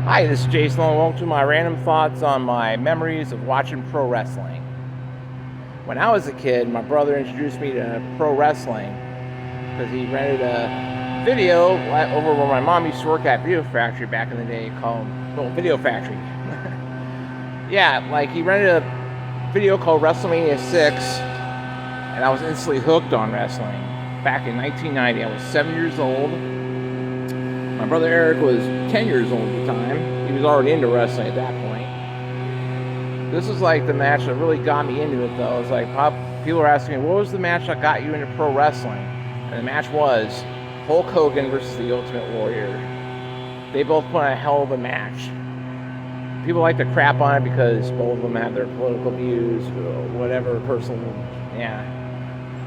Hi, this is Jason. Welcome to my random thoughts on my memories of watching pro wrestling. When I was a kid, my brother introduced me to pro wrestling because he rented a video over where my mom used to work at Video Factory back in the day called Video Factory. Yeah, like he rented a video called WrestleMania 6, and I was instantly hooked on wrestling. Back in 1990, I was 7 years old. My brother Eric was 10 years old at the time. He was already into wrestling at that point. This was like the match that really got me into it, though. It's like people were asking me, what was the match that got you into pro wrestling? And the match was Hulk Hogan versus the Ultimate Warrior. They both put on a hell of a match. People like to crap on it because both of them have their political views, whatever personal,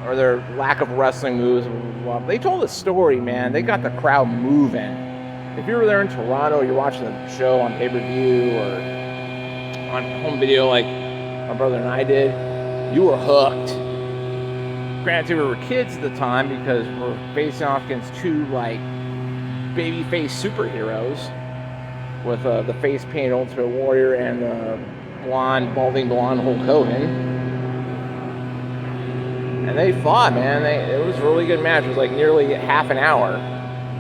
or their lack of wrestling moves. They told a story, man. They got the crowd moving. If you were there in Toronto, you're watching the show on pay-per-view or on home video like my brother and I did, you were hooked. Granted, we were kids at the time because we're facing off against two like babyface superheroes with the face-painted Ultimate Warrior and the balding blonde Hulk Hogan. And they fought, man. It was a really good match. It was like nearly half an hour.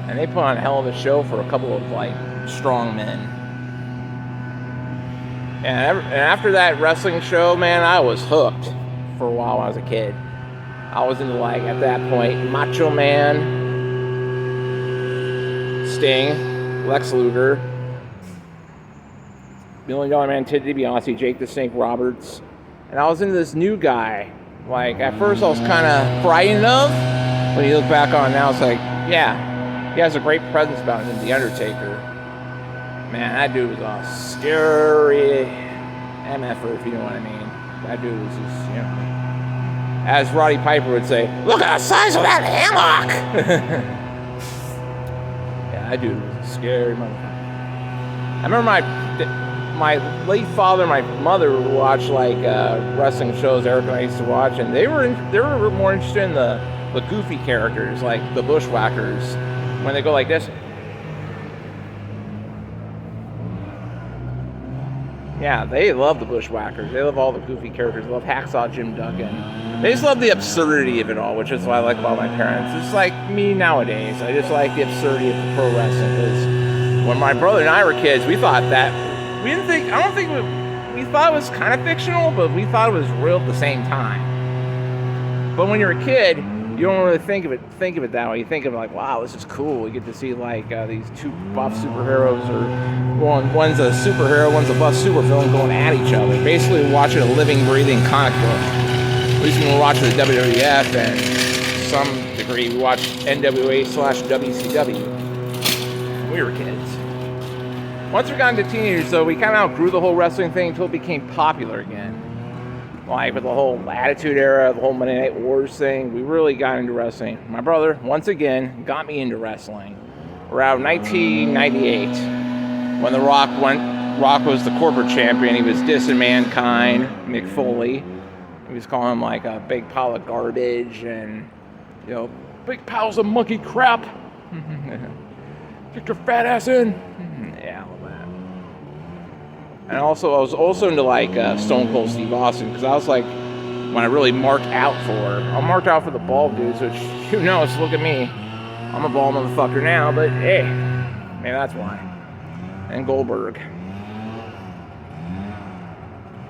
And they put on a hell of a show for a couple of, like, strong men. And after that wrestling show, man, I was hooked for a while when I was a kid. I was into, like, at that point, Macho Man, Sting, Lex Luger, $1 Million Man, Ted DiBiase, Jake the Snake Roberts. And I was into this new guy. Like, at first I was kind of frightened of. When you look back on it now, it's like, yeah, he has a great presence about him, The Undertaker. Man, that dude was a scary MFer, if you know what I mean. That dude was just, as Roddy Piper would say, look at the size of that hammock! Yeah, that dude was a scary motherfucker. I remember my late father and my mother would watch like wrestling shows Eric and I used to watch, and they were more interested in the goofy characters like the Bushwhackers when they go like this. Yeah, they love the Bushwhackers. They love all the goofy characters. They love Hacksaw Jim Duggan. They just love the absurdity of it all, which is what I like about my parents. It's like me nowadays. I just like the absurdity of the pro wrestling. Because when my brother and I were kids, we thought that. We thought it was kind of fictional, but we thought it was real at the same time. But when you're a kid, you don't really think of it that way. You think of it like, wow, this is cool. We get to see like these two buff superheroes, or one's a superhero, one's a buff supervillain going at each other. Basically watching a living, breathing comic book. At least when we're watching the WWF, and to some degree we watch NWA/WCW when we were kids. Once we got into teenagers, though, we kind of outgrew the whole wrestling thing until it became popular again. Like with the whole Attitude Era, the whole Monday Night Wars thing, we really got into wrestling. My brother, once again, got me into wrestling. Around 1998, when Rock was the corporate champion, he was dissing Mankind, Mick Foley. He was calling him like a big pile of garbage and, big piles of monkey crap. Get your fat ass in. Yeah. And also, I was also into like Stone Cold Steve Austin, because I was like, when I really marked out I marked out for the bald dudes, which, who knows, look at me. I'm a bald motherfucker now, but hey, maybe that's why. And Goldberg.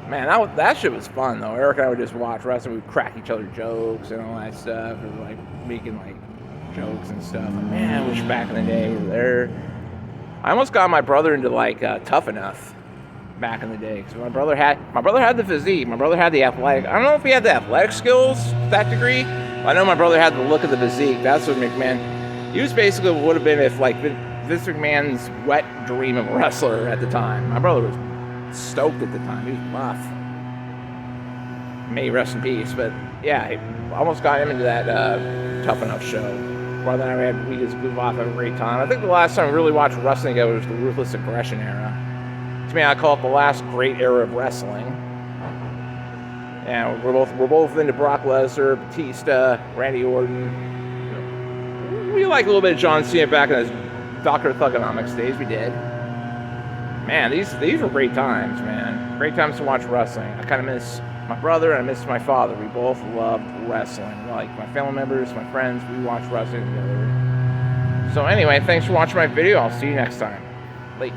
Man, that shit was fun, though. Eric and I would just watch wrestling, we'd crack each other jokes and all that stuff, and like making like jokes and stuff. Like, man, I wish back in the day we were there. I almost got my brother into like Tough Enough back in the day, because my brother had the physique, my brother had the athletic. I don't know if he had the athletic skills to that degree, but I know my brother had the look of the physique. That's what McMahon, he was basically what would have been if like Vince McMahon's wet dream of a wrestler at the time. My brother was stoked at the time. He was buff. May he rest in peace. But yeah, I almost got him into that Tough Enough show. Brother and I we just goof off, have a great time. I think the last time we really watched wrestling together was the Ruthless Aggression era. To me, I call it the last great era of wrestling. And we're both into Brock Lesnar, Batista, Randy Orton. We like a little bit of John Cena back in his Dr. Thugonomics days. We did. Man, these were great times, man. Great times to watch wrestling. I kind of miss my brother and I miss my father. We both loved wrestling. Like my family members, my friends, we watched wrestling together. So anyway, thanks for watching my video. I'll see you next time. Late.